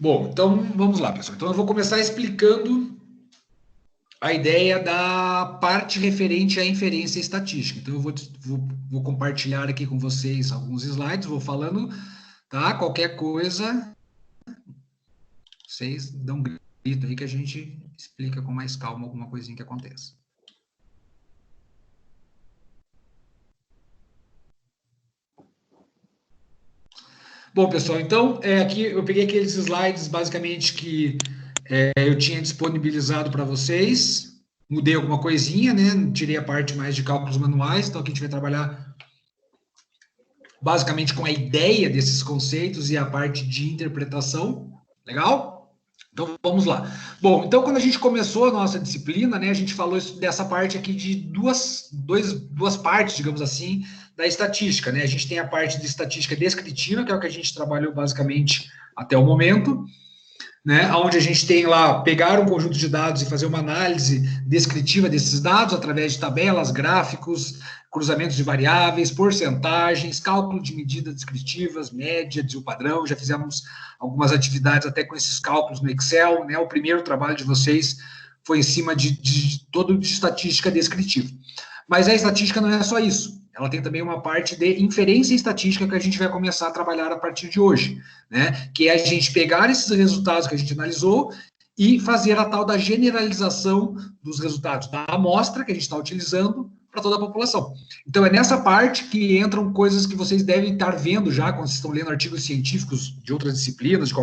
Bom, então vamos lá, pessoal. Então eu vou começar explicando a ideia da parte referente à inferência estatística. Então eu vou compartilhar aqui com vocês alguns slides, vou falando, tá? Qualquer coisa, vocês dão um grito aí que a gente explica com mais calma alguma coisinha que aconteça. Bom, pessoal, então aqui eu peguei aqueles slides basicamente que eu tinha disponibilizado para vocês, mudei alguma coisinha, né? Tirei a parte mais de cálculos manuais, então aqui a gente vai trabalhar basicamente com a ideia desses conceitos e a parte de interpretação. Legal? Então vamos lá. Bom, então quando a gente começou a nossa disciplina, né, a gente falou dessa parte aqui de duas partes, digamos assim, da estatística, né? A gente tem a parte de estatística descritiva, que é o que a gente trabalhou basicamente até o momento, né, onde a gente tem lá pegar um conjunto de dados e fazer uma análise descritiva desses dados através de tabelas, gráficos, cruzamentos de variáveis, porcentagens, cálculo de medidas descritivas, média, desvio padrão. Já fizemos algumas atividades até com esses cálculos no Excel, né? O primeiro trabalho de vocês foi em cima de todo de estatística descritiva. Mas a estatística não é só isso. Ela tem também uma parte de inferência estatística que a gente vai começar a trabalhar a partir de hoje, né? Que é a gente pegar esses resultados que a gente analisou e fazer a tal da generalização dos resultados da amostra que a gente está utilizando para toda a população. Então, é nessa parte que entram coisas que vocês devem estar vendo já quando vocês estão lendo artigos científicos de outras disciplinas, de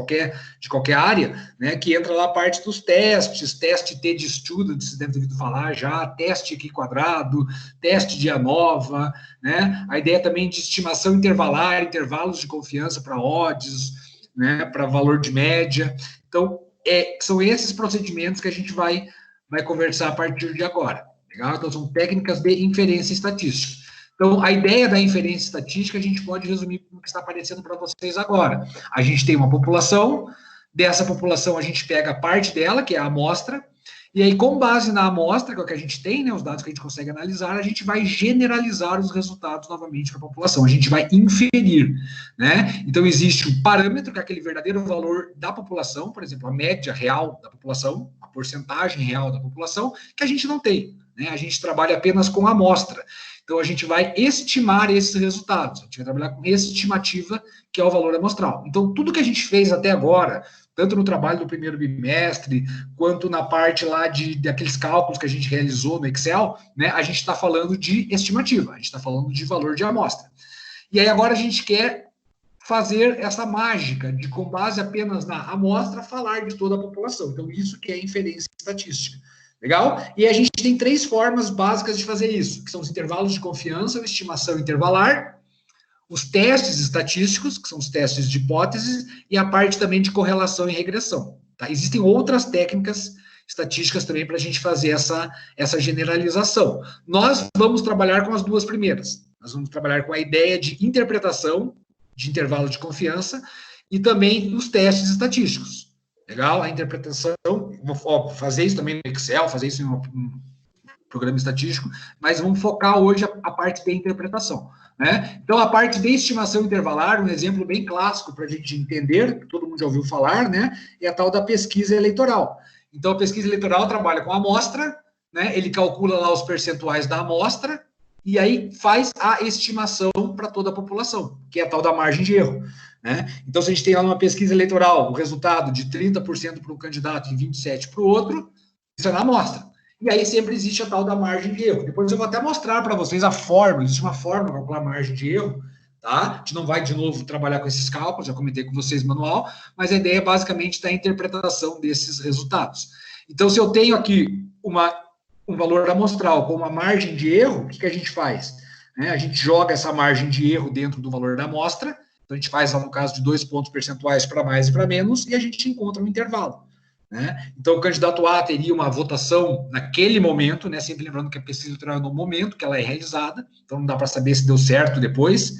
qualquer área, né, que entra lá a parte dos testes, teste T de student, vocês devem ter ouvido falar já, teste aqui quadrado, teste de ANOVA, né, a ideia também de estimação intervalar, intervalos de confiança para odds, né, para valor de média. Então, são esses procedimentos que a gente vai conversar a partir de agora. Legal? Então, são técnicas de inferência estatística. Então, a ideia da inferência estatística a gente pode resumir como que está aparecendo para vocês agora. A gente tem uma população, dessa população a gente pega parte dela, que é a amostra, e aí, com base na amostra, que é o que a gente tem, né, os dados que a gente consegue analisar, a gente vai generalizar os resultados novamente para a população, a gente vai inferir, né? Então, existe um parâmetro, que é aquele verdadeiro valor da população, por exemplo, a média real da população, a porcentagem real da população, que a gente não tem, né? A gente trabalha apenas com a amostra. Então, a gente vai estimar esses resultados, a gente vai trabalhar com estimativa, que é o valor amostral. Então, tudo que a gente fez até agora, tanto no trabalho do primeiro bimestre, quanto na parte lá daqueles cálculos que a gente realizou no Excel, né, a gente está falando de estimativa, a gente está falando de valor de amostra. E aí agora a gente quer fazer essa mágica de, com base apenas na amostra, falar de toda a população. Então, isso que é inferência estatística. Legal? E a gente tem 3 formas básicas de fazer isso, que são os intervalos de confiança, a estimação intervalar, os testes estatísticos, que são os testes de hipóteses, e a parte também de correlação e regressão. Tá? Existem outras técnicas estatísticas também para a gente fazer essa generalização. Nós vamos trabalhar com as duas primeiras. Nós vamos trabalhar com a ideia de interpretação de intervalo de confiança e também os testes estatísticos. Legal? A interpretação, vou fazer isso também no Excel, fazer isso em um programa estatístico, mas vamos focar hoje a parte da interpretação. Né? Então, a parte de estimação intervalar, um exemplo bem clássico para a gente entender, que todo mundo já ouviu falar, né, é a tal da pesquisa eleitoral. Então, a pesquisa eleitoral trabalha com a amostra, né, ele calcula lá os percentuais da amostra, e aí faz a estimação para toda a população, que é a tal da margem de erro. Né? Então, se a gente tem lá uma pesquisa eleitoral, o resultado de 30% para um candidato e 27% para o outro, isso é na amostra. E aí sempre existe a tal da margem de erro. Depois eu vou até mostrar para vocês a fórmula, existe uma fórmula para calcular a margem de erro, tá? A gente não vai, de novo, trabalhar com esses cálculos, já comentei com vocês manual, mas a ideia é basicamente da interpretação desses resultados. Então, se eu tenho aqui um valor amostral com uma margem de erro, o que a gente faz? A gente joga essa margem de erro dentro do valor da amostra, então a gente faz, no caso, de 2 pontos percentuais para mais e para menos, e a gente encontra um intervalo. Né? Então, o candidato A teria uma votação naquele momento, né? Sempre lembrando que a pesquisa eleitoral é no momento que ela é realizada, então não dá para saber se deu certo depois.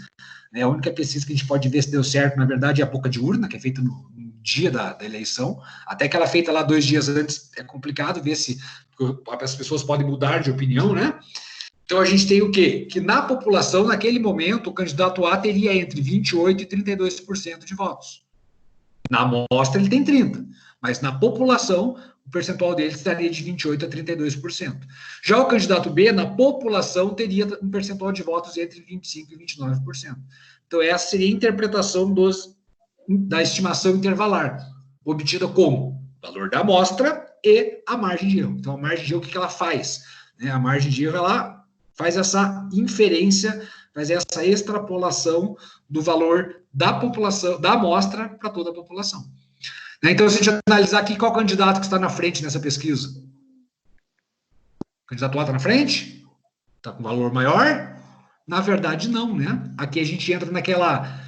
Né? A única pesquisa que a gente pode ver se deu certo, na verdade, é a boca de urna, que é feita no dia da eleição. Até que ela é feita lá 2 dias antes, é complicado ver se as pessoas podem mudar de opinião, né? Então, a gente tem o quê? Que na população, naquele momento, o candidato A teria entre 28% e 32% de votos. Na amostra ele tem 30%, mas na população o percentual dele estaria de 28% a 32%. Já o candidato B, na população, teria um percentual de votos entre 25% e 29%. Então, essa seria a interpretação da estimação intervalar, obtida como valor da amostra e a margem de erro. Então, a margem de erro, o que ela faz? A margem de erro, ela faz essa inferência, faz essa extrapolação do valor da população, da amostra para toda a população. Então, se a gente analisar aqui, qual candidato que está na frente nessa pesquisa? O candidato A está na frente? Está com valor maior? Na verdade, não, né? Aqui a gente entra naquela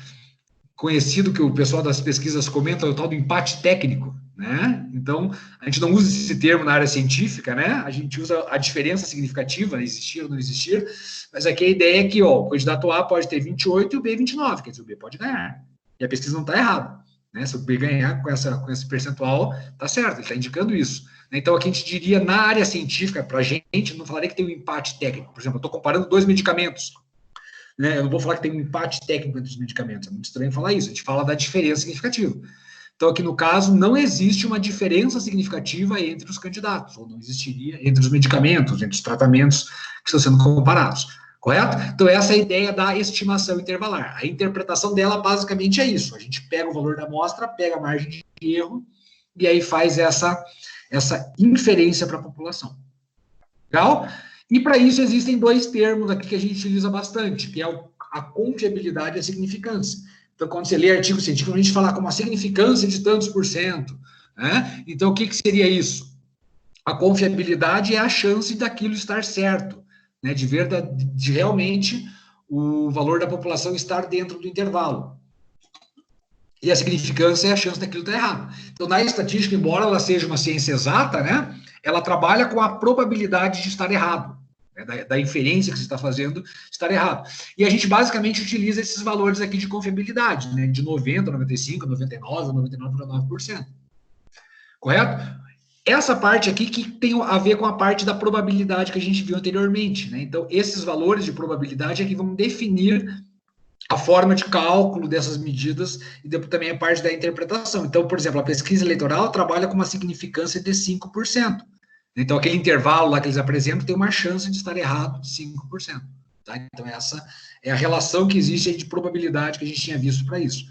conhecido que o pessoal das pesquisas comenta, o tal do empate técnico, né? Então, a gente não usa esse termo na área científica, né? A gente usa a diferença significativa, existir ou não existir, mas aqui a ideia é que, o candidato A pode ter 28 e o B 29, quer dizer, o B pode ganhar. E a pesquisa não está errada, né? Se o B ganhar com esse percentual, tá certo, ele está indicando isso. Então, aqui a gente diria, na área científica, para a gente, não falaria que tem um empate técnico. Por exemplo, eu estou comparando 2 medicamentos, né? Eu não vou falar que tem um empate técnico entre os medicamentos, é muito estranho falar isso, a gente fala da diferença significativa. Então, aqui no caso, não existe uma diferença significativa entre os candidatos, ou não existiria entre os medicamentos, entre os tratamentos que estão sendo comparados, correto? Então, essa é a ideia da estimação intervalar. A interpretação dela, basicamente, é isso. A gente pega o valor da amostra, pega a margem de erro, e aí faz essa inferência para a população. Legal? E para isso existem 2 termos aqui que a gente utiliza bastante, que é a confiabilidade e a significância. Então, quando você lê artigo científico, a gente fala com uma significância de tantos por cento, né? Então, o que seria isso? A confiabilidade é a chance daquilo estar certo, né? De realmente o valor da população estar dentro do intervalo. E a significância é a chance daquilo estar errado. Então, na estatística, embora ela seja uma ciência exata, né? Ela trabalha com a probabilidade de estar errado, né, da inferência que você está fazendo estar errado. E a gente basicamente utiliza esses valores aqui de confiabilidade, né, de 90%, 95%, 99%, 99,9%. Correto? Essa parte aqui que tem a ver com a parte da probabilidade que a gente viu anteriormente, né? Então, esses valores de probabilidade é que vão definir a forma de cálculo dessas medidas e também a parte da interpretação. Então, por exemplo, a pesquisa eleitoral trabalha com uma significância de 5%. Então, aquele intervalo lá que eles apresentam tem uma chance de estar errado de 5%. Tá? Então, essa é a relação que existe aí de probabilidade que a gente tinha visto para isso.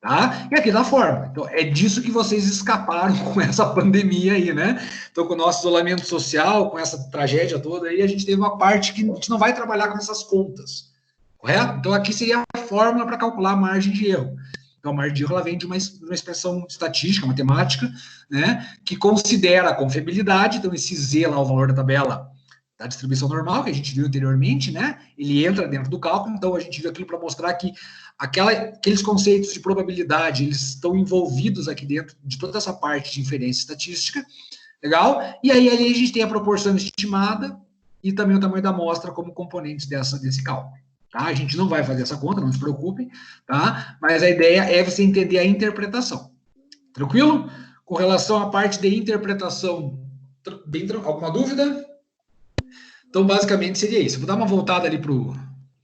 Tá? E aqui da forma. Então, é disso que vocês escaparam com essa pandemia aí, né? Então, com o nosso isolamento social, com essa tragédia toda aí, a gente teve uma parte que a gente não vai trabalhar com essas contas. Correto? Então, aqui seria a fórmula para calcular a margem de erro. Então, a margem de erro ela vem de uma expressão estatística, matemática, né, que considera a confiabilidade, então esse Z lá, o valor da tabela da distribuição normal, que a gente viu anteriormente, né, ele entra dentro do cálculo, então a gente viu aquilo para mostrar que aqueles conceitos de probabilidade, eles estão envolvidos aqui dentro de toda essa parte de inferência estatística, legal? E aí ali a gente tem a proporção estimada e também o tamanho da amostra como componentes desse cálculo. Tá? A gente não vai fazer essa conta, não se preocupem, tá? Mas a ideia é você entender a interpretação. Tranquilo? Com relação à parte de interpretação, alguma dúvida? Então, basicamente, seria isso. Vou dar uma voltada ali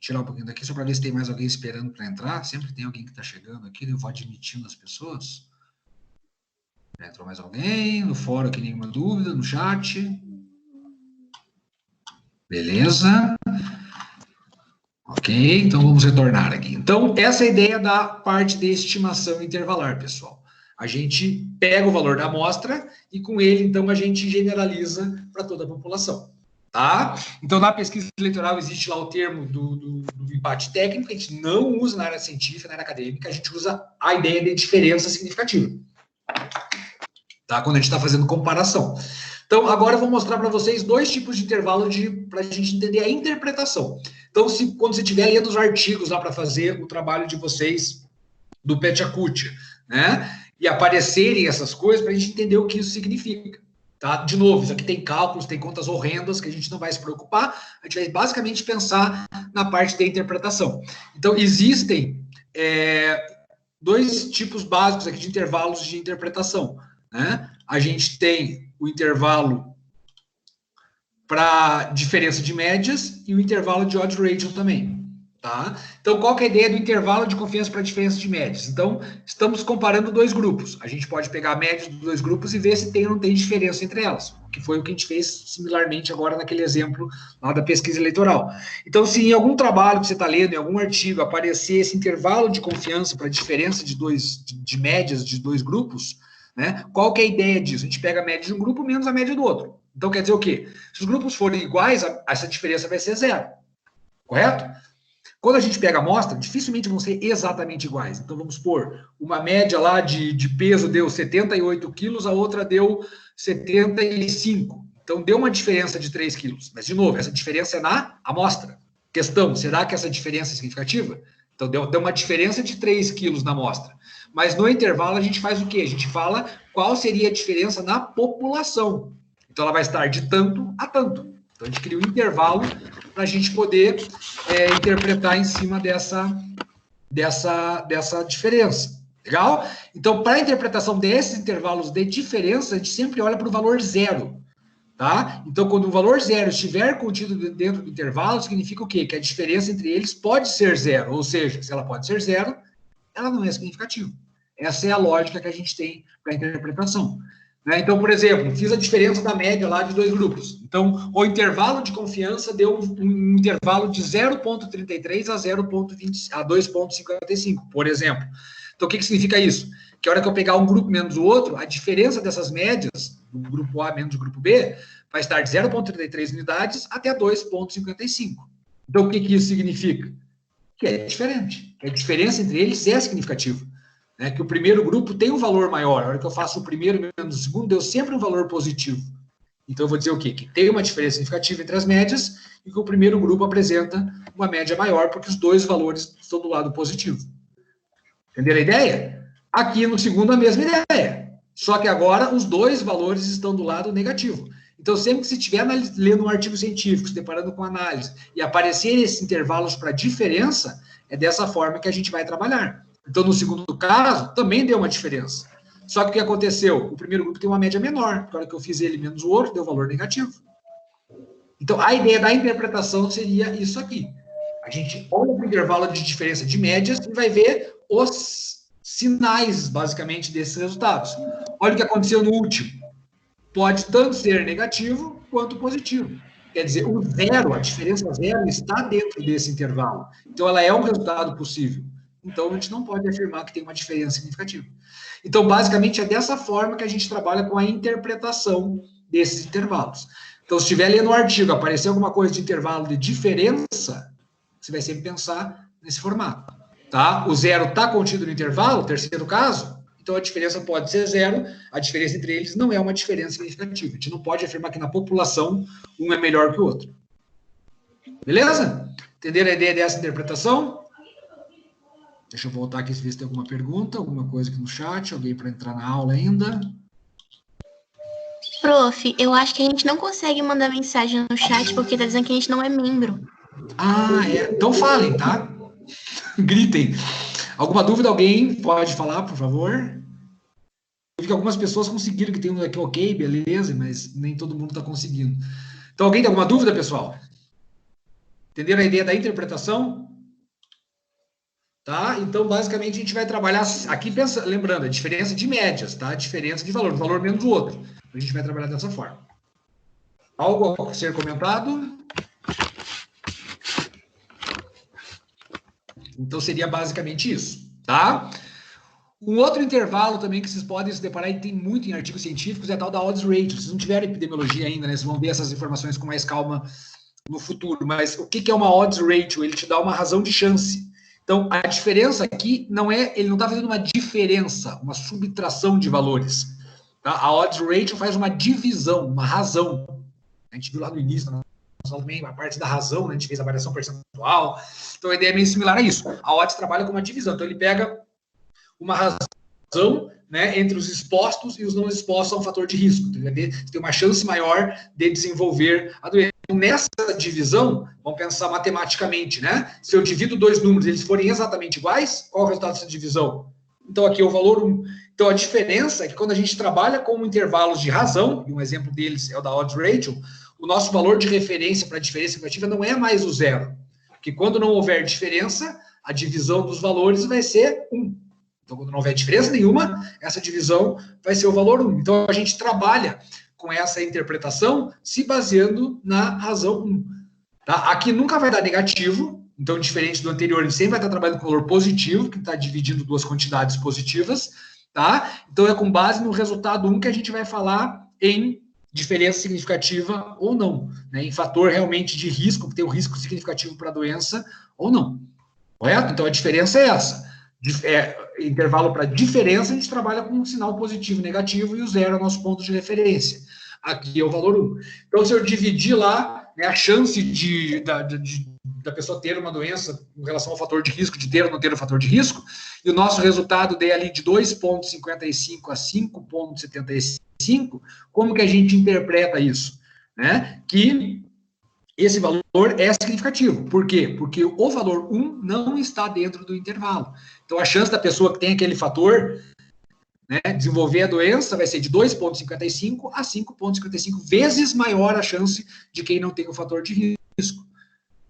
tirar um pouquinho daqui, só para ver se tem mais alguém esperando para entrar. Sempre tem alguém que está chegando aqui, eu vou admitindo as pessoas. Entrou mais alguém? No fórum aqui, nenhuma dúvida, no chat. Beleza. Ok, então vamos retornar aqui. Então, essa é a ideia da parte de estimação intervalar, pessoal. A gente pega o valor da amostra e com ele, então, a gente generaliza para toda a população, tá? Então, na pesquisa eleitoral existe lá o termo do empate técnico, que a gente não usa na área científica, na área acadêmica, a gente usa a ideia de diferença significativa, tá? Quando a gente está fazendo comparação. Então, agora eu vou mostrar para vocês 2 tipos de intervalo para a gente entender a interpretação. Então, quando você estiver lendo os artigos lá para fazer o trabalho de vocês do Petyacutia, né? E aparecerem essas coisas para a gente entender o que isso significa. Tá? De novo, isso aqui tem cálculos, tem contas horrendas que a gente não vai se preocupar, a gente vai basicamente pensar na parte da interpretação. Então, existem 2 tipos básicos aqui de intervalos de interpretação, né? A gente tem o intervalo para diferença de médias e o intervalo de odd ratio também. Tá? Então, qual que é a ideia do intervalo de confiança para diferença de médias? Então, estamos comparando dois grupos. A gente pode pegar a média dos dois grupos e ver se tem ou não tem diferença entre elas, que foi o que a gente fez similarmente agora naquele exemplo lá da pesquisa eleitoral. Então, se em algum trabalho que você está lendo, em algum artigo, aparecer esse intervalo de confiança para diferença de médias de dois grupos, né? Qual que é a ideia disso? A gente pega a média de um grupo menos a média do outro. Então, quer dizer o quê? Se os grupos forem iguais, essa diferença vai ser zero. Correto? Quando a gente pega a amostra, dificilmente vão ser exatamente iguais. Então, vamos supor, uma média lá de peso deu 78 quilos, a outra deu 75. Então, deu uma diferença de 3 quilos. Mas, de novo, essa diferença é na amostra. Questão, será que essa diferença é significativa? Então, deu uma diferença de 3 quilos na amostra. Mas, no intervalo, a gente faz o quê? A gente fala qual seria a diferença na população. Então, ela vai estar de tanto a tanto. Então, a gente cria um intervalo para a gente poder interpretar em cima dessa diferença. Legal? Então, para a interpretação desses intervalos de diferença, a gente sempre olha para o valor zero. Tá? Então, quando o valor zero estiver contido dentro do intervalo, significa o quê? Que a diferença entre eles pode ser zero. Ou seja, se ela pode ser zero, ela não é significativa. Essa é a lógica que a gente tem para a interpretação. Então, por exemplo, fiz a diferença da média lá de dois grupos. Então, o intervalo de confiança deu um intervalo de 0,33 a 2,55, por exemplo. Então, o que significa isso? Que a hora que eu pegar um grupo menos o outro, a diferença dessas médias, do grupo A menos o grupo B, vai estar de 0,33 unidades até 2,55. Então, o que isso significa? Que é diferente. Que a diferença entre eles é significativa. Que o primeiro grupo tem um valor maior. A hora que eu faço o primeiro menos o segundo, deu sempre um valor positivo. Então, eu vou dizer o quê? Que tem uma diferença significativa entre as médias e que o primeiro grupo apresenta uma média maior, porque os dois valores estão do lado positivo. Entenderam a ideia? Aqui no segundo, a mesma ideia. Só que agora, os dois valores estão do lado negativo. Então, sempre que você estiver lendo um artigo científico, se deparando com análise, e aparecerem esses intervalos para diferença, é dessa forma que a gente vai trabalhar. Então, no segundo caso, também deu uma diferença. Só que o que aconteceu? O primeiro grupo tem uma média menor. Na hora que eu fiz ele menos o outro, deu valor negativo. Então, a ideia da interpretação seria isso aqui. A gente olha para o intervalo de diferença de médias e vai ver os sinais, basicamente, desses resultados. Olha o que aconteceu no último. Pode tanto ser negativo quanto positivo. Quer dizer, o zero, a diferença zero, está dentro desse intervalo. Então, ela é um resultado possível. Então, a gente não pode afirmar que tem uma diferença significativa. Então, basicamente, é dessa forma que a gente trabalha com a interpretação desses intervalos. Então, se estiver lendo um artigo, aparecer alguma coisa de intervalo de diferença, você vai sempre pensar nesse formato. Tá? O zero está contido no intervalo, terceiro caso, então a diferença pode ser zero, a diferença entre eles não é uma diferença significativa. A gente não pode afirmar que na população um é melhor que o outro. Beleza? Entenderam a ideia dessa interpretação? Deixa eu voltar aqui e ver se tem alguma pergunta, alguma coisa aqui no chat, alguém para entrar na aula ainda. Prof, eu acho que a gente não consegue mandar mensagem no chat porque tá dizendo que a gente não é membro. Ah, é. Então falem, tá? Gritem. Alguma dúvida? Alguém pode falar, por favor? Eu vi que algumas pessoas conseguiram, que tem um aqui, ok, beleza, mas nem todo mundo está conseguindo. Então, alguém tem alguma dúvida, pessoal? Entenderam a ideia da interpretação? Tá? Então, basicamente, a gente vai trabalhar aqui, lembrando, a diferença de médias, tá? A diferença de valor, um valor menos o outro. A gente vai trabalhar dessa forma. Algo a ser comentado? Então, seria basicamente isso, tá? Um outro intervalo também que vocês podem se deparar, e tem muito em artigos científicos, é a tal da odds ratio. Vocês não tiveram epidemiologia ainda, né? Vocês vão ver essas informações com mais calma no futuro. Mas o que é uma odds ratio? Ele te dá uma razão de chance. Então, a diferença aqui não é, ele não está fazendo uma diferença, uma subtração de valores. Tá? A odds ratio faz uma divisão, uma razão. A gente viu lá no início, também a parte da razão, né? A gente fez a variação percentual. Então, a ideia é meio similar a isso. A odds trabalha com uma divisão. Então, ele pega uma razão, né, entre os expostos e os não expostos a um fator de risco. Então, ele vai ver se tem uma chance maior de desenvolver a doença. Nessa divisão, vamos pensar matematicamente, né? Se eu divido dois números e eles forem exatamente iguais, qual é o resultado dessa divisão? Então, aqui é o valor 1. Então, a diferença é que quando a gente trabalha com intervalos de razão, e um exemplo deles é o da odds ratio, o nosso valor de referência para a diferença significativa não é mais o zero. Porque quando não houver diferença, a divisão dos valores vai ser 1. Então, quando não houver diferença nenhuma, essa divisão vai ser o valor 1. Então, a gente trabalha com essa interpretação se baseando na razão 1. Tá? Aqui nunca vai dar negativo, então, diferente do anterior, ele sempre vai estar trabalhando com valor positivo, que está dividindo duas quantidades positivas. Tá? Então, é com base no resultado 1 que a gente vai falar em diferença significativa ou não, né? Em fator realmente de risco, que tem um risco significativo para a doença ou não. Correto? Então, a diferença é essa. Intervalo para diferença, a gente trabalha com um sinal positivo e negativo, e o 0 é o nosso ponto de referência. Aqui é o valor 1. Então, se eu dividir lá, né, a chance da pessoa ter uma doença em relação ao fator de risco, de ter ou não ter o fator de risco, e o nosso resultado deu ali de 2,55 a 5,75, como que a gente interpreta isso? Né? Que esse valor é significativo. Por quê? Porque o valor 1 não está dentro do intervalo. Então, a chance da pessoa que tem aquele fator, né, desenvolver a doença vai ser de 2,55 a 5,55 vezes maior a chance de quem não tem o fator de risco.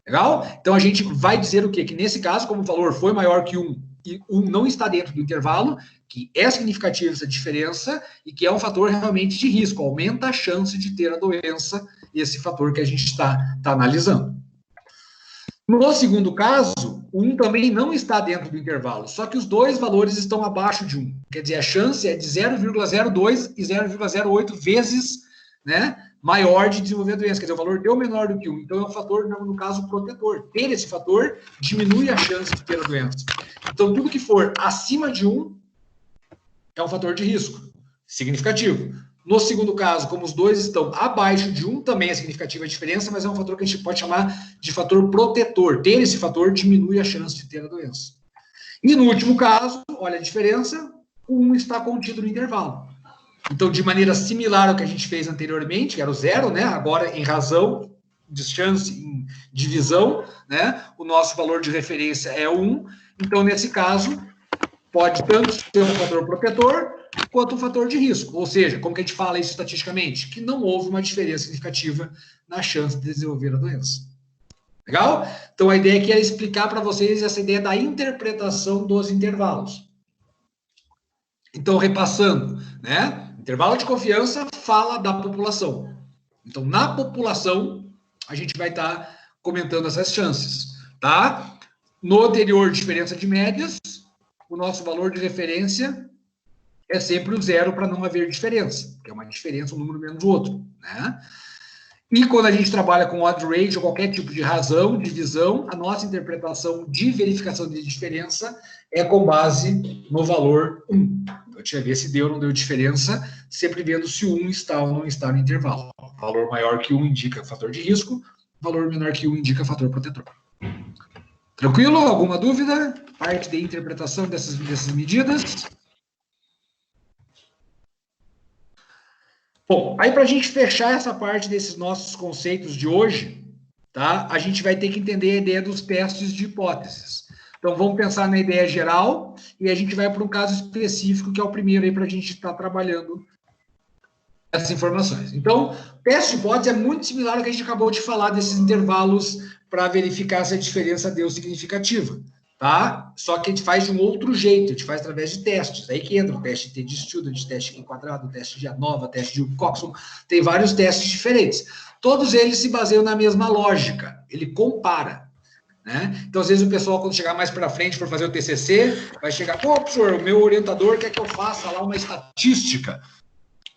Legal? Então, a gente vai dizer o quê? Que nesse caso, como o valor foi maior que 1 e 1 não está dentro do intervalo, que é significativa essa diferença e que é um fator realmente de risco, aumenta a chance de ter a doença, esse fator que a gente está analisando. No segundo caso, o 1 também não está dentro do intervalo, só que os dois valores estão abaixo de 1. Quer dizer, a chance é de 0,02 e 0,08 vezes, né, maior de desenvolver a doença. Quer dizer, o valor deu menor do que 1. Então, é um fator, no caso, protetor. Ter esse fator diminui a chance de ter a doença. Então, tudo que for acima de 1 é um fator de risco significativo. No segundo caso, como os dois estão abaixo de 1, também é significativa a diferença, mas é um fator que a gente pode chamar de fator protetor. Ter esse fator diminui a chance de ter a doença. E no último caso, olha a diferença, o 1 está contido no intervalo. Então, de maneira similar ao que a gente fez anteriormente, que era o 0, né? Agora, em razão de chance, em divisão, né? O nosso valor de referência é 1. Então, nesse caso, pode tanto ser um fator protetor quanto um fator de risco. Ou seja, como que a gente fala isso estatisticamente? Que não houve uma diferença significativa na chance de desenvolver a doença. Legal? Então, a ideia aqui é explicar para vocês essa ideia da interpretação dos intervalos. Então, repassando, né? Intervalo de confiança fala da população. Então, na população, a gente vai estar comentando essas chances, tá? No anterior, diferença de médias, o nosso valor de referência é sempre o 0 para não haver diferença, porque é uma diferença, um número menos o outro, né? E quando a gente trabalha com odd range ou qualquer tipo de razão, divisão, a nossa interpretação de verificação de diferença é com base no valor 1. Eu tinha ver se deu ou não deu diferença, sempre vendo se o 1 está ou não está no intervalo. Valor maior que 1 indica fator de risco, valor menor que 1 indica fator protetor. Tranquilo? Alguma dúvida? Parte de interpretação dessas medidas? Bom, aí para a gente fechar essa parte desses nossos conceitos de hoje, tá? A gente vai ter que entender a ideia dos testes de hipóteses. Então, vamos pensar na ideia geral e a gente vai para um caso específico, que é o primeiro aí para a gente estar trabalhando essas informações. Então, o teste de hipótese é muito similar ao que a gente acabou de falar desses intervalos para verificar se a diferença deu significativa, tá? Só que a gente faz de um outro jeito, a gente faz através de testes. Aí que entra o teste de student, teste Q quadrado, teste de ANOVA, teste de Coxon, tem vários testes diferentes. Todos eles se baseiam na mesma lógica, ele compara. Né? Então, às vezes, o pessoal, quando chegar mais para frente, for fazer o TCC, vai chegar, pô, professor, o meu orientador quer que eu faça lá uma estatística.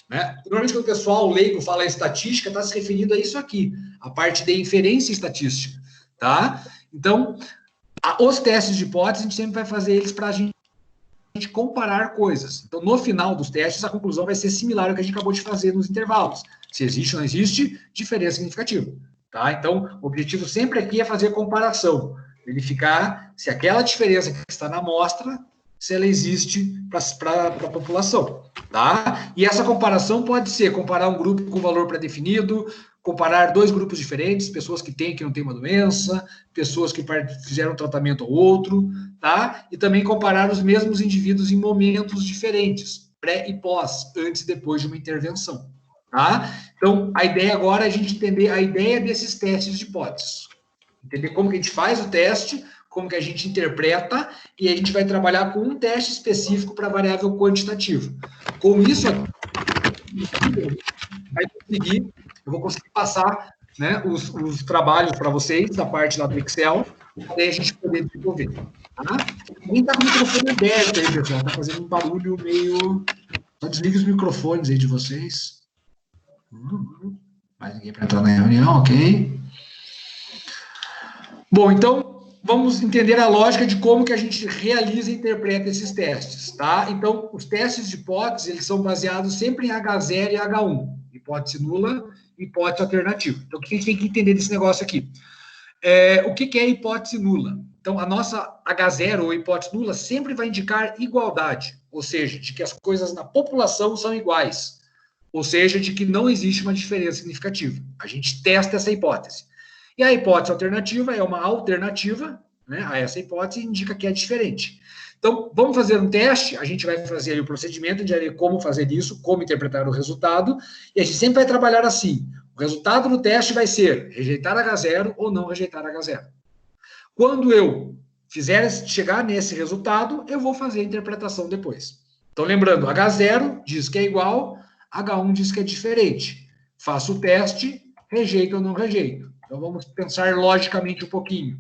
Né? Normalmente, quando o pessoal leigo fala estatística, está se referindo a isso aqui, a parte de inferência estatística. Tá? Então, os testes de hipótese, a gente sempre vai fazer eles para a gente comparar coisas. Então, no final dos testes, a conclusão vai ser similar ao que a gente acabou de fazer nos intervalos. Se existe ou não existe, diferença significativa. Tá? Então, o objetivo sempre aqui é fazer comparação, verificar se aquela diferença que está na amostra, se ela existe para a população. Tá? E essa comparação pode ser comparar um grupo com valor pré-definido, comparar dois grupos diferentes, pessoas que têm e que não têm uma doença, pessoas que fizeram um tratamento ou outro, tá? E também comparar os mesmos indivíduos em momentos diferentes, pré e pós, antes e depois de uma intervenção. Tá? Então, a ideia agora é a gente entender a ideia desses testes de hipóteses. Entender como que a gente faz o teste, como que a gente interpreta, e a gente vai trabalhar com um teste específico para variável quantitativa. Com isso, eu vou conseguir passar, né, os trabalhos para vocês, da parte lá do Excel, para a gente poder desenvolver. Tá? Quem está com o microfone aberto aí, pessoal? Está fazendo um barulho meio... Só desliga os microfones aí de vocês. Mais ninguém para entrar na reunião, ok? Bom, então, vamos entender a lógica de como que a gente realiza e interpreta esses testes, tá? Então, os testes de hipótese, eles são baseados sempre em H0 e H1. Hipótese nula e hipótese alternativa. Então, o que a gente tem que entender desse negócio aqui? O que é hipótese nula? Então, a nossa H0 ou hipótese nula sempre vai indicar igualdade, ou seja, de que as coisas na população são iguais, ou seja, de que não existe uma diferença significativa. A gente testa essa hipótese. E a hipótese alternativa é uma alternativa, né, a essa hipótese, indica que é diferente. Então, vamos fazer um teste, a gente vai fazer aí o procedimento, a gente vai ver como fazer isso, como interpretar o resultado, e a gente sempre vai trabalhar assim. O resultado do teste vai ser rejeitar H0 ou não rejeitar H0. Quando eu chegar nesse resultado, eu vou fazer a interpretação depois. Então, lembrando, H0 diz que é igual, H1 diz que é diferente. Faço o teste, rejeito ou não rejeito. Então, vamos pensar logicamente um pouquinho.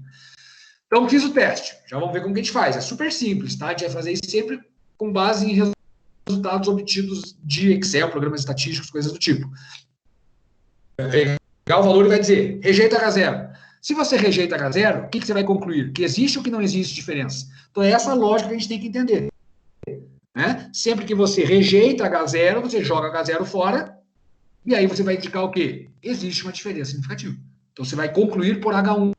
Então, fiz o teste. Já vamos ver como que a gente faz. É super simples, tá? A gente vai fazer isso sempre com base em resultados obtidos de Excel, programas estatísticos, coisas do tipo. Pegar o valor e vai dizer, rejeita H0. Se você rejeita H0, o que você vai concluir? Que existe ou que não existe diferença? Então, é essa lógica que a gente tem que entender. Né? Sempre que você rejeita H0, você joga H0 fora, e aí você vai indicar o quê? Existe uma diferença significativa. Então, você vai concluir por H1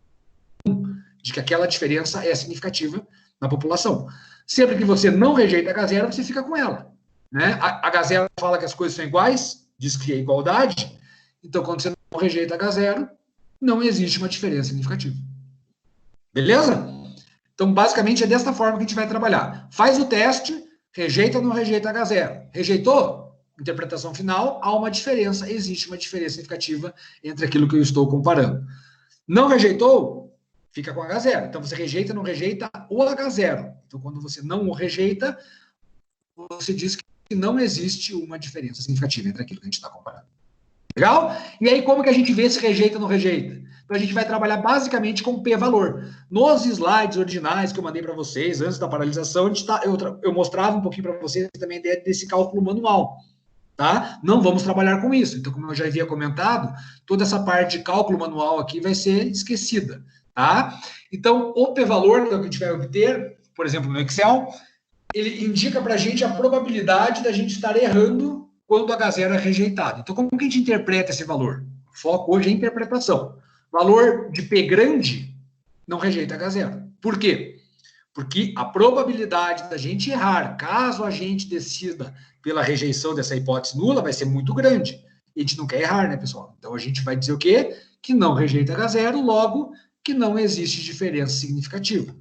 de que aquela diferença é significativa na população. Sempre que você não rejeita H0, você fica com ela. Né? H0 fala que as coisas são iguais, diz que é igualdade, então, quando você não rejeita H0, não existe uma diferença significativa. Beleza? Então, basicamente, é desta forma que a gente vai trabalhar. Faz o teste, rejeita ou não rejeita H0. Rejeitou? Interpretação final, há uma diferença, existe uma diferença significativa entre aquilo que eu estou comparando. Não rejeitou? Fica com H0. Então, você rejeita ou não rejeita o H0. Então, quando você não o rejeita, você diz que não existe uma diferença significativa entre aquilo que a gente está comparando. Legal? E aí, como que a gente vê se rejeita ou não rejeita? Então, a gente vai trabalhar basicamente com p-valor. Nos slides originais que eu mandei para vocês, antes da paralisação, eu mostrava um pouquinho para vocês também a ideia desse cálculo manual. Tá? Não vamos trabalhar com isso. Então, como eu já havia comentado, toda essa parte de cálculo manual aqui vai ser esquecida. Tá? Então, o p-valor que a gente vai obter, por exemplo, no Excel, ele indica para a gente a probabilidade da gente estar errando quando H0 é rejeitado. Então, como que a gente interpreta esse valor? O foco hoje é a interpretação. Valor de P grande não rejeita H0. Por quê? Porque a probabilidade da gente errar, caso a gente decida pela rejeição dessa hipótese nula, vai ser muito grande. E a gente não quer errar, né, pessoal? Então, a gente vai dizer o quê? Que não rejeita H0, logo que não existe diferença significativa.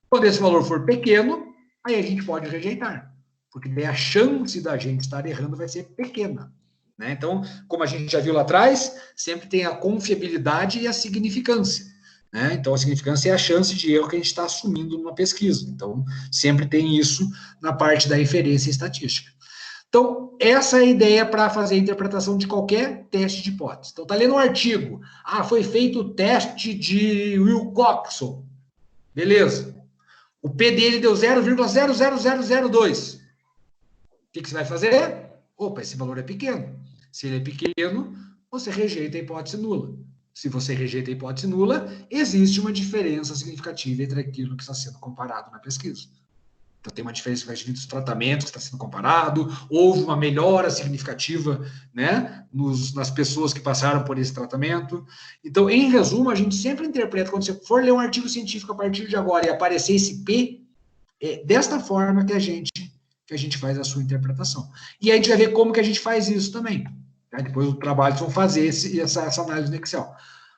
Quando esse valor for pequeno, aí a gente pode rejeitar. Porque daí a chance da gente estar errando vai ser pequena. Né? Então, como a gente já viu lá atrás, sempre tem a confiabilidade e a significância. Né? Então, a significância é a chance de erro que a gente está assumindo numa pesquisa. Então, sempre tem isso na parte da inferência estatística. Então, essa é a ideia para fazer a interpretação de qualquer teste de hipótese. Então, está lendo um artigo. Foi feito o teste de Wilcoxon. Beleza. O P dele deu 0,00002. O que você vai fazer? Opa, esse valor é pequeno. Se ele é pequeno, você rejeita a hipótese nula. Se você rejeita a hipótese nula, existe uma diferença significativa entre aquilo que está sendo comparado na pesquisa. Então, tem uma diferença significativa dos tratamentos que está sendo comparado, houve uma melhora significativa, né, nas pessoas que passaram por esse tratamento. Então, em resumo, a gente sempre interpreta, quando você for ler um artigo científico a partir de agora e aparecer esse P, é desta forma que a gente faz a sua interpretação. E aí a gente vai ver como que a gente faz isso também. Tá? Depois os trabalhos vão fazer essa análise no Excel.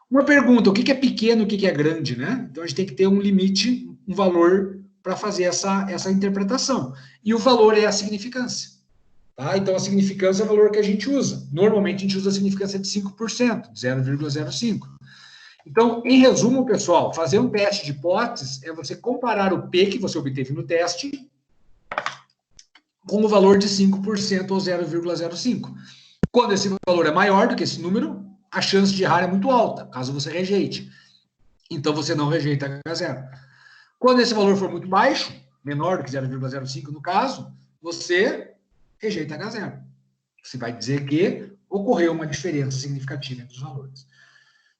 Uma pergunta, o que é pequeno e o que é grande, né? Então a gente tem que ter um limite, um valor para fazer essa interpretação. E o valor é a significância. Tá? Então a significância é o valor que a gente usa. Normalmente a gente usa a significância de 5%, 0,05. Então, em resumo, pessoal, fazer um teste de hipóteses é você comparar o P que você obteve no teste com o valor de 5% ou 0,05. Quando esse valor é maior do que esse número, a chance de errar é muito alta, caso você rejeite. Então, você não rejeita H0. Quando esse valor for muito baixo, menor do que 0,05 no caso, você rejeita H0. Você vai dizer que ocorreu uma diferença significativa entre os valores.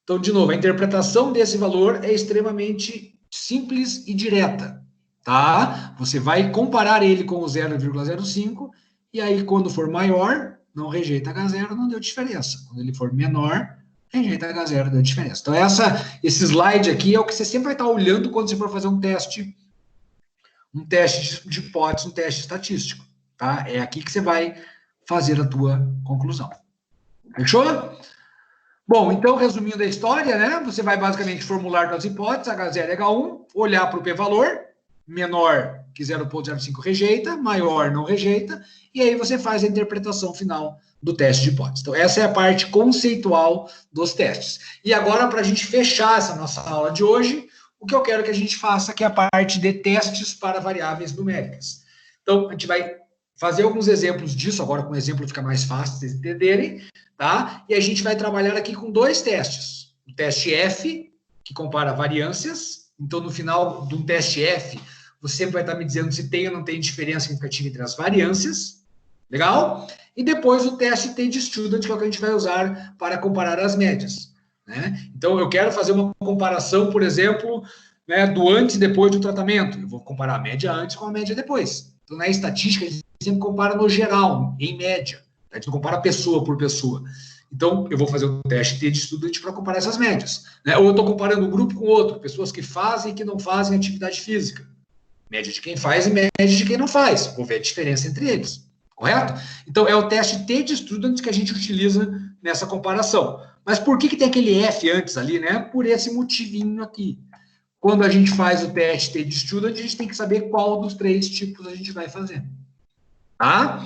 Então, de novo, a interpretação desse valor é extremamente simples e direta, tá? Você vai comparar ele com o 0,05 e aí, quando for maior, não rejeita H0, não deu diferença. Quando ele for menor, rejeita H0, deu diferença. Então, esse slide aqui é o que você sempre vai estar olhando quando você for fazer um teste de hipótese, um teste estatístico, tá? É aqui que você vai fazer a tua conclusão. Fechou? Bom, então, resumindo a história, né? Você vai basicamente formular suas hipóteses, H0 e H1, olhar para o p-valor, menor que 0,05 rejeita, maior não rejeita, e aí você faz a interpretação final do teste de hipótese. Então, essa é a parte conceitual dos testes. E agora, para a gente fechar essa nossa aula de hoje, o que eu quero que a gente faça que é a parte de testes para variáveis numéricas. Então, a gente vai fazer alguns exemplos disso, agora com o exemplo fica mais fácil vocês entenderem, tá? E a gente vai trabalhar aqui com dois testes. O teste F, que compara variâncias. Então, no final de um teste F, você sempre vai estar me dizendo se tem ou não tem diferença significativa entre as variâncias. Legal? E depois o teste T de Student, que é o que a gente vai usar para comparar as médias. Né? Então, eu quero fazer uma comparação, por exemplo, né, do antes e depois do tratamento. Eu vou comparar a média antes com a média depois. Então, na estatística, a gente sempre compara no geral, em média. A gente não compara pessoa por pessoa. Então, eu vou fazer um teste T de Student para comparar essas médias. Né? Ou eu estou comparando um grupo com outro, pessoas que fazem e que não fazem atividade física. Média de quem faz e média de quem não faz. Vou ver a diferença entre eles. Correto? Então, é o teste T de Student que a gente utiliza nessa comparação. Mas por que tem aquele F antes ali, né? Por esse motivinho aqui. Quando a gente faz o teste T de Student, a gente tem que saber qual dos três tipos a gente vai fazer. Tá?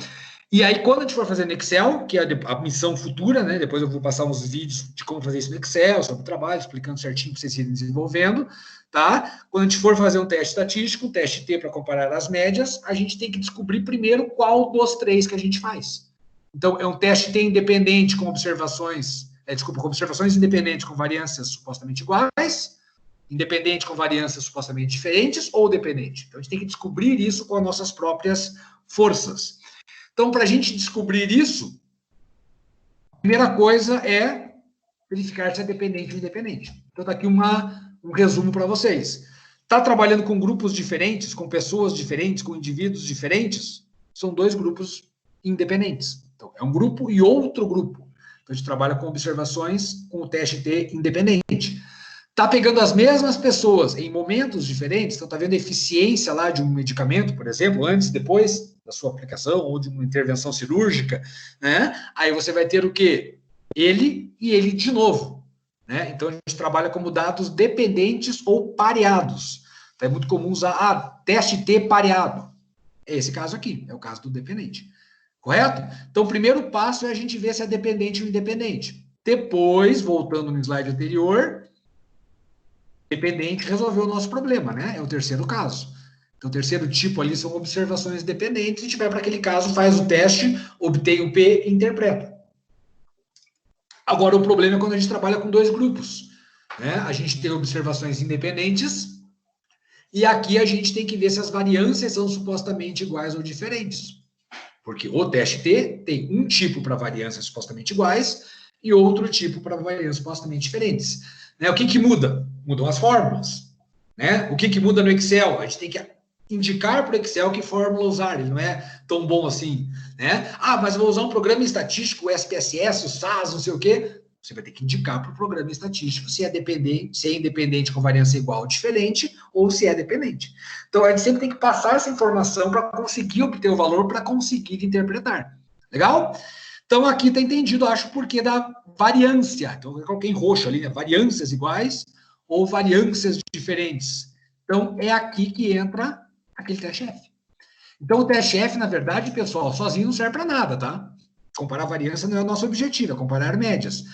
E aí, quando a gente for fazer no Excel, que é a missão futura, né? Depois eu vou passar uns vídeos de como fazer isso no Excel, sobre o trabalho, explicando certinho para vocês irem desenvolvendo, tá? Quando a gente for fazer um teste estatístico, um teste T para comparar as médias, a gente tem que descobrir primeiro qual dos três que a gente faz. Então, é um teste T independente com observações, com observações independentes com variâncias supostamente iguais, independente com variâncias supostamente diferentes ou dependente. Então, a gente tem que descobrir isso com as nossas próprias forças. Então, para a gente descobrir isso, a primeira coisa é verificar se é dependente ou independente. Então, está aqui um resumo para vocês. Está trabalhando com grupos diferentes, com pessoas diferentes, com indivíduos diferentes? São dois grupos independentes. Então, é um grupo e outro grupo. Então, a gente trabalha com observações com o teste T independente. Está pegando as mesmas pessoas em momentos diferentes, então está vendo a eficiência lá de um medicamento, por exemplo, antes, depois da sua aplicação, ou de uma intervenção cirúrgica, né? Aí você vai ter o quê? Ele e ele de novo, né? Então a gente trabalha como dados dependentes ou pareados. Então, é muito comum usar teste T pareado. É esse caso aqui, é o caso do dependente. Correto? Então, o primeiro passo é a gente ver se é dependente ou independente. Depois, voltando no slide anterior, dependente resolveu o nosso problema, né? É o terceiro caso. Então, o terceiro tipo ali são observações dependentes. Se a gente vai para aquele caso, faz o teste, obtém o P e interpreta. Agora, o problema é quando a gente trabalha com dois grupos, né? A gente tem observações independentes e aqui a gente tem que ver se as variâncias são supostamente iguais ou diferentes. Porque o teste T tem um tipo para variâncias supostamente iguais e outro tipo para variâncias supostamente diferentes. Né? O que muda? Mudam as fórmulas. Né? O que muda no Excel? A gente tem que indicar para o Excel que fórmula usar. Ele não é tão bom assim. Né? Ah, mas eu vou usar um programa estatístico, o SPSS, o SAS, não sei o quê. Você vai ter que indicar para o programa estatístico se é independente com variância igual ou diferente, ou se é dependente. Então, a gente sempre tem que passar essa informação para conseguir obter o valor, para conseguir interpretar. Legal? Então, aqui está entendido, acho, o porquê da variância. Então, eu coloquei em roxo ali, né? Variâncias iguais ou variâncias diferentes. Então, é aqui que entra aquele teste F. Então, o teste F, na verdade, pessoal, sozinho não serve para nada, tá? Comparar variância não é o nosso objetivo, é comparar médias.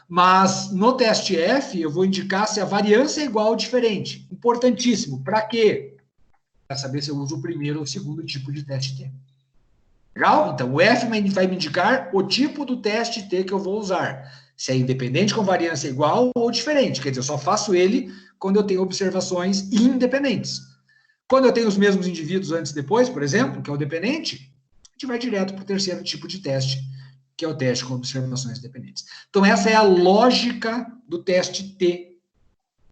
Mas no teste F, eu vou indicar se a variância é igual ou diferente. Importantíssimo. Para quê? Para saber se eu uso o primeiro ou o segundo tipo de teste T. Legal? Então, o F vai me indicar o tipo do teste T que eu vou usar. Se é independente com variância igual ou diferente. Quer dizer, eu só faço ele quando eu tenho observações independentes. Quando eu tenho os mesmos indivíduos antes e depois, por exemplo, que é o dependente, a gente vai direto para o terceiro tipo de teste, que é o teste com observações dependentes. Então, essa é a lógica do teste T,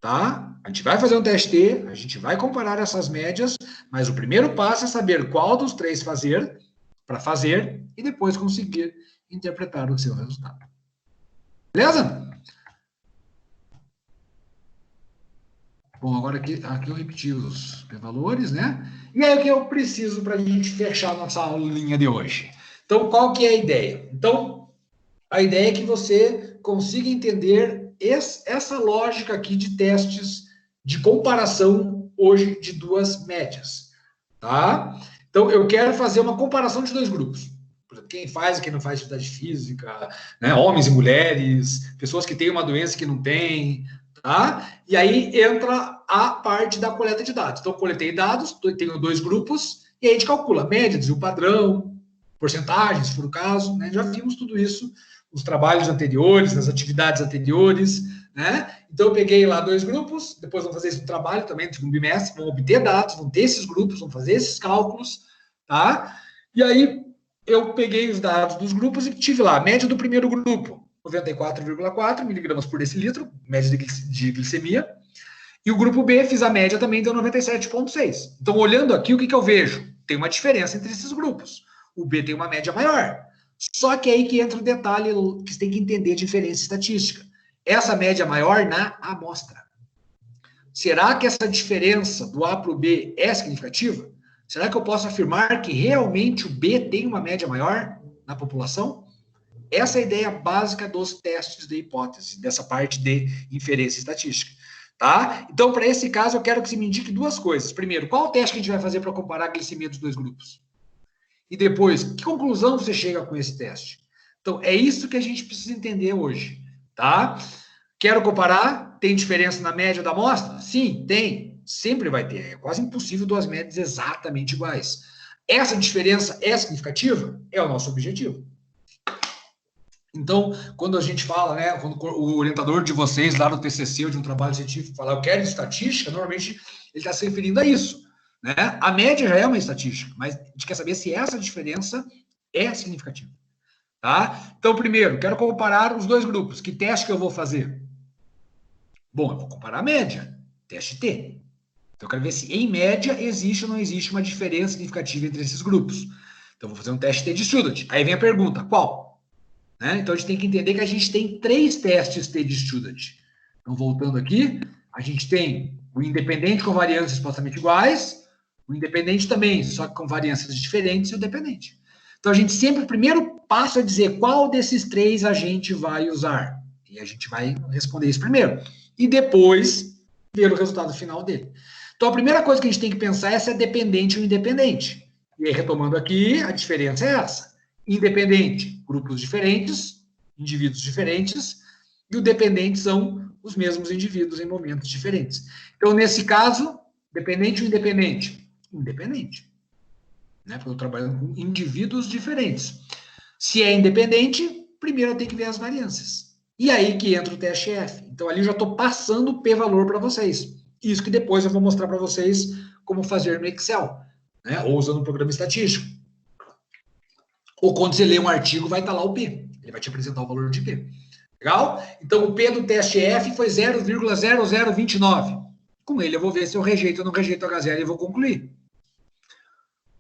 tá? A gente vai fazer um teste T, a gente vai comparar essas médias, mas o primeiro passo é saber qual dos três fazer, para fazer, e depois conseguir interpretar o seu resultado. Beleza? Bom, agora aqui eu repeti os p-valores, né? E aí o que eu preciso para a gente fechar a nossa aulinha de hoje? Então, qual que é a ideia? Então, a ideia é que você consiga entender essa lógica aqui de testes de comparação hoje de duas médias, tá? Então, eu quero fazer uma comparação de dois grupos. Por exemplo, quem faz e quem não faz atividade física, né? Homens e mulheres, pessoas que têm uma doença que não têm, tá? E aí entra a parte da coleta de dados. Então, eu coletei dados, tenho dois grupos, e aí a gente calcula média, desvio padrão, porcentagens, se for o caso, né? Já vimos tudo isso nos trabalhos anteriores, nas atividades anteriores, né? Então, eu peguei lá dois grupos, depois vamos fazer esse trabalho também no segundo bimestre, vamos obter dados, vamos ter esses grupos, vamos fazer esses cálculos, tá? E aí, eu peguei os dados dos grupos e tive lá a média do primeiro grupo, 94,4 miligramas por decilitro, média de glicemia, e o grupo B, fiz a média também, deu 97,6. Então, olhando aqui, o que eu vejo? Tem uma diferença entre esses grupos. O B tem uma média maior. Só que é aí que entra o detalhe que você tem que entender a diferença estatística. Essa média maior na amostra. Será que essa diferença do A para o B é significativa? Será que eu posso afirmar que realmente o B tem uma média maior na população? Essa é a ideia básica dos testes de hipótese, dessa parte de inferência estatística. Tá? Então, para esse caso, eu quero que você me indique duas coisas. Primeiro, qual o teste que a gente vai fazer para comparar a glicemia dos dois grupos? E depois, que conclusão você chega com esse teste? Então, é isso que a gente precisa entender hoje, tá? Quero comparar? Tem diferença na média da amostra? Sim, tem. Sempre vai ter. É quase impossível duas médias exatamente iguais. Essa diferença é significativa? É o nosso objetivo. Então, quando a gente fala, né, quando o orientador de vocês lá no TCC ou de um trabalho científico fala, eu quero estatística, normalmente ele está se referindo a isso, né? A média já é uma estatística, mas a gente quer saber se essa diferença é significativa, tá? Então, primeiro, quero comparar os dois grupos. Que teste que eu vou fazer? Bom, eu vou comparar a média, teste T. Então, eu quero ver se, em média, existe ou não existe uma diferença significativa entre esses grupos. Então, eu vou fazer um teste T de student. Aí vem a pergunta, qual? Né? Então, a gente tem que entender que a gente tem três testes T de student. Então, voltando aqui, a gente tem o independente com variâncias supostamente iguais, o independente também, só que com variâncias diferentes, e o dependente. Então, a gente sempre, o primeiro passo é dizer qual desses três a gente vai usar. E a gente vai responder isso primeiro. E depois, ver o resultado final dele. Então, a primeira coisa que a gente tem que pensar é se é dependente ou independente. E aí, retomando aqui, a diferença é essa. Independente, grupos diferentes, indivíduos diferentes, e o dependente são os mesmos indivíduos em momentos diferentes. Então, nesse caso, dependente ou independente? Independente. Né? Porque eu estou trabalhando com indivíduos diferentes. Se é independente, primeiro eu tenho que ver as variâncias. E aí que entra o teste F. Então, ali eu já estou passando o P-valor para vocês. Isso que depois eu vou mostrar para vocês como fazer no Excel, né? Ou usando um programa estatístico. Ou quando você lê um artigo, vai estar lá o P. Ele vai te apresentar o valor de P. Legal? Então, o P do teste F foi 0,0029. Com ele, eu vou ver se eu rejeito ou não rejeito H0 e vou concluir.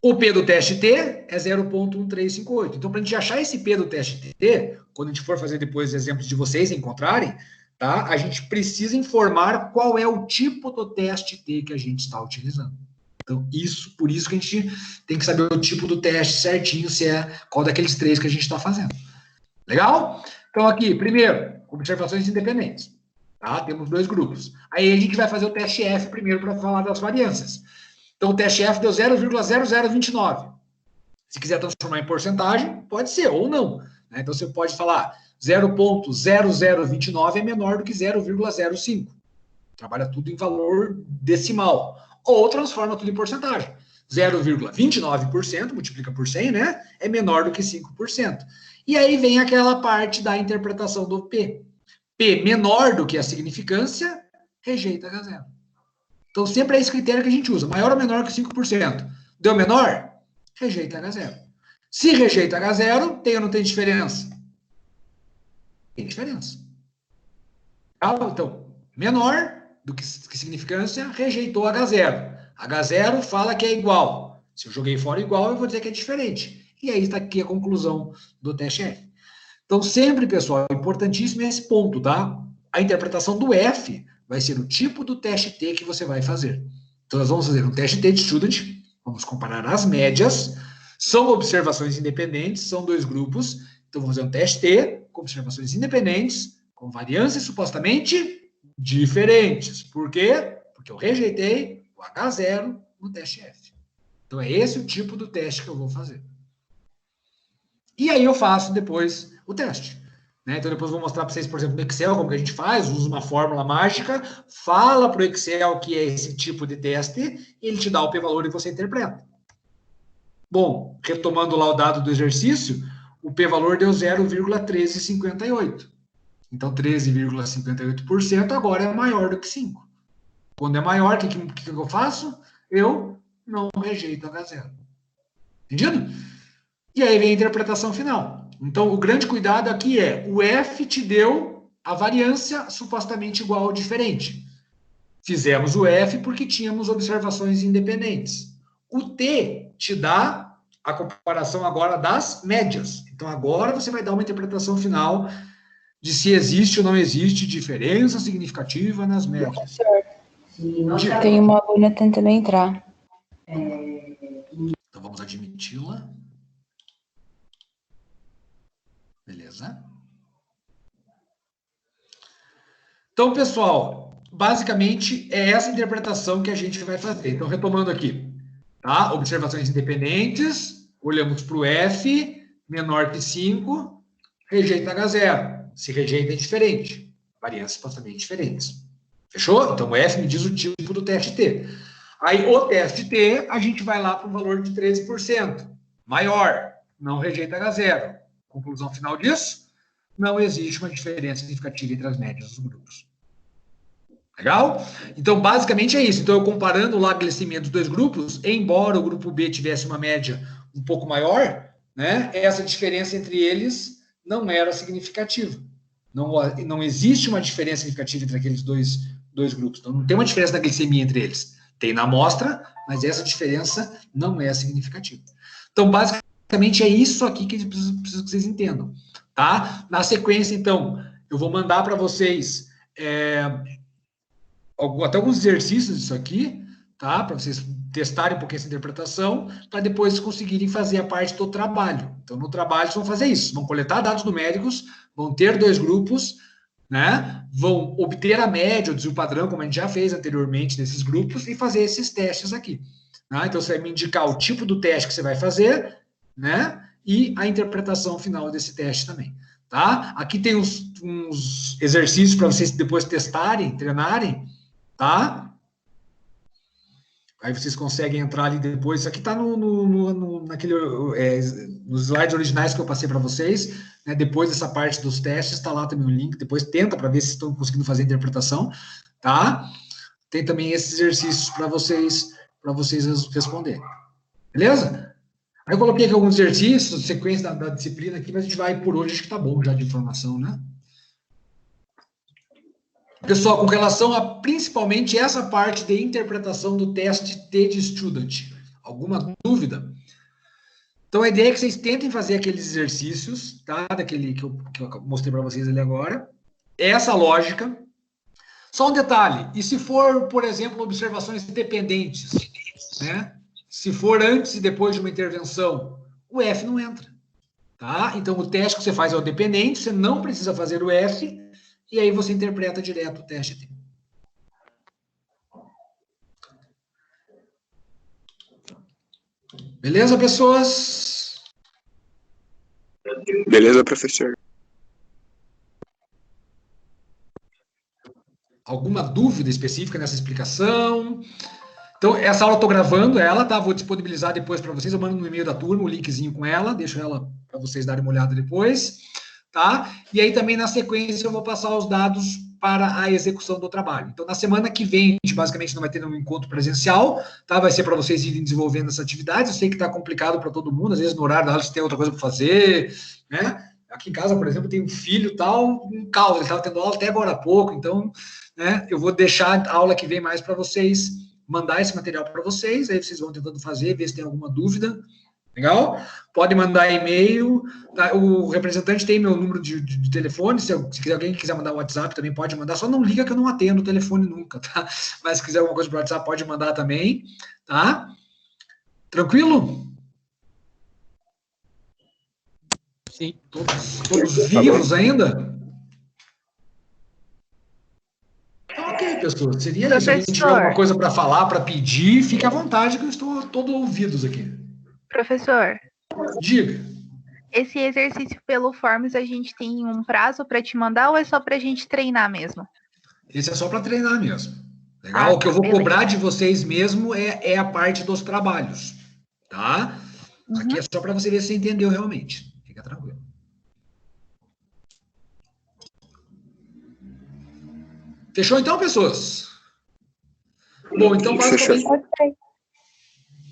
O P do teste T é 0,1358. Então, para a gente achar esse P do teste T, quando a gente for fazer depois exemplos de vocês encontrarem, tá? A gente precisa informar qual é o tipo do teste T que a gente está utilizando. Então, por isso que a gente tem que saber o tipo do teste certinho, se é qual daqueles três que a gente está fazendo. Legal? Então, aqui, primeiro, observações independentes. Tá? Temos dois grupos. Aí a gente vai fazer o teste F primeiro para falar das variâncias. Então, o teste F deu 0,0029. Se quiser transformar em porcentagem, pode ser, ou não. Né? Então, você pode falar 0,0029 é menor do que 0,05. Trabalha tudo em valor decimal. Ou transforma tudo em porcentagem. 0,29%, multiplica por 100, né? É menor do que 5%. E aí vem aquela parte da interpretação do P. P menor do que a significância, rejeita H0. Então, sempre é esse critério que a gente usa. Maior ou menor que 5%. Deu menor? Rejeita H0. Se rejeita H0, tem ou não tem diferença? Tem diferença. Então, menor do que significância, rejeitou H0. H0 fala que é igual. Se eu joguei fora igual, eu vou dizer que é diferente. E aí está aqui a conclusão do teste F. Então, sempre, pessoal, importantíssimo é esse ponto, tá? A interpretação do F vai ser o tipo do teste T que você vai fazer. Então, nós vamos fazer um teste T de student, vamos comparar as médias, são observações independentes, são dois grupos, então vamos fazer um teste T com observações independentes, com variâncias supostamente diferentes. Por quê? Porque eu rejeitei o H0 no teste F. Então, é esse o tipo do teste que eu vou fazer. E aí eu faço depois o teste. Né? Então, depois eu vou mostrar para vocês, por exemplo, no Excel, como que a gente faz, usa uma fórmula mágica, fala para o Excel que é esse tipo de teste, e ele te dá o p-valor e você interpreta. Bom, retomando lá o dado do exercício, o p-valor deu 0,1358. Então, 13,58% agora é maior do que 5. Quando é maior, o que eu faço? Eu não rejeito H0. Entendido? E aí vem a interpretação final. Então, o grande cuidado aqui é, o F te deu a variância supostamente igual ou diferente. Fizemos o F porque tínhamos observações independentes. O T te dá a comparação agora das médias. Então, agora você vai dar uma interpretação final de se existe ou não existe diferença significativa nas médias. Tem uma aluna tentando entrar. Então, vamos admiti-la. Beleza? Então, pessoal, basicamente é essa interpretação que a gente vai fazer. Então, retomando aqui, tá? Observações independentes, olhamos para o F, menor que 5, rejeita H0. Se rejeita é diferente. Variâncias supostamente diferentes. Fechou? Então, o F me diz o tipo do teste T. Aí, o teste T, a gente vai lá para o valor de 13%. Maior, não rejeita H0. Conclusão final disso? Não existe uma diferença significativa entre as médias dos grupos. Legal? Então, basicamente é isso. Então, eu comparando lá a glicemia dos dois grupos, embora o grupo B tivesse uma média um pouco maior, né, essa diferença entre eles não era significativa. Não existe uma diferença significativa entre aqueles dois grupos. Então, não tem uma diferença na glicemia entre eles. Tem na amostra, mas essa diferença não é significativa. Então, basicamente é isso aqui que eu preciso que vocês entendam. Tá? Na sequência, então, eu vou mandar para vocês até alguns exercícios disso aqui, tá? Para vocês testarem um pouquinho essa interpretação, para depois conseguirem fazer a parte do trabalho. Então, no trabalho, vocês vão fazer isso. Vão coletar dados numéricos, vão ter dois grupos, né? Vão obter a média, o desvio padrão, como a gente já fez anteriormente nesses grupos, e fazer esses testes aqui. Tá? Então, você vai me indicar o tipo do teste que você vai fazer, né? E a interpretação final desse teste também, tá? Aqui tem uns exercícios para vocês depois testarem, treinarem, tá? Aí vocês conseguem entrar ali depois. Isso aqui está nos slides originais que eu passei para vocês, né? Depois dessa parte dos testes, está lá também o link. Depois tenta para ver se estão conseguindo fazer a interpretação, tá? Tem também esses exercícios para vocês responderem. Beleza? Aí eu coloquei aqui alguns exercícios, sequência da disciplina aqui, mas a gente vai por hoje, acho que tá bom já de informação, né? Pessoal, com relação a principalmente essa parte de interpretação do teste T de Student, alguma dúvida? Então, a ideia é que vocês tentem fazer aqueles exercícios, tá? Daquele que eu mostrei para vocês ali agora. Essa lógica. Só um detalhe, e se for, por exemplo, observações dependentes, né? Se for antes e depois de uma intervenção, o F não entra, tá? Então, o teste que você faz é o dependente, você não precisa fazer o F, e aí você interpreta direto o teste T. Beleza, pessoas? Beleza, professor. alguma dúvida específica nessa explicação? Então, essa aula eu estou gravando ela, tá? Vou disponibilizar depois para vocês. Eu mando no e-mail da turma o linkzinho com ela, deixo ela para vocês darem uma olhada depois, tá? E aí também na sequência eu vou passar os dados para a execução do trabalho. Então, na semana que vem, a gente basicamente não vai ter nenhum encontro presencial, tá? Vai ser para vocês irem desenvolvendo essa atividade. Eu sei que está complicado para todo mundo, às vezes no horário da aula você tem outra coisa para fazer, né? Aqui em casa, por exemplo, tem um filho e tal, um caos, ele estava tendo aula até agora há pouco, então, né, eu vou deixar a aula que vem mais para vocês, mandar esse material para vocês, aí vocês vão tentando fazer, ver se tem alguma dúvida, legal? Pode mandar e-mail, tá? O representante tem meu número de telefone, se alguém quiser mandar o WhatsApp também pode mandar, só não liga que eu não atendo o telefone nunca, tá? Mas se quiser alguma coisa para o WhatsApp, pode mandar também, tá? Tranquilo? Sim. Todos vivos ainda? Ok, pessoal. Seria isso. Se alguém tiver alguma coisa para falar, para pedir, fique à vontade, que eu estou todo ouvidos aqui. Professor, diga. Esse exercício pelo Forms, a gente tem um prazo para te mandar ou é só para a gente treinar mesmo? Esse é só para treinar mesmo. Legal? O que eu vou cobrar de vocês mesmo é a parte dos trabalhos. Tá? Aqui é só para você ver se você entendeu realmente. Fica tranquilo. Fechou então, pessoas? Bom, então basicamente...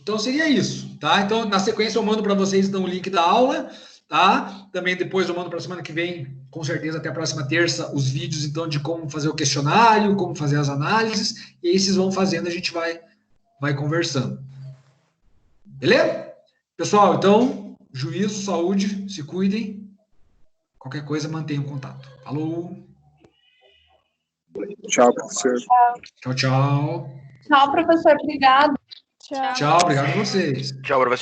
Então seria isso, tá? Então, na sequência eu mando para vocês então, o link da aula, tá? Também depois eu mando para a semana que vem, com certeza até a próxima terça, os vídeos então de como fazer o questionário, como fazer as análises, e aí vocês vão fazendo, a gente vai conversando. Beleza? Pessoal, então, juízo, saúde, se cuidem. Qualquer coisa, mantenham contato. Falou! Tchau, professor. Tchau, tchau. Tchau, professor. Obrigado. Tchau, obrigado a vocês. Tchau, professor.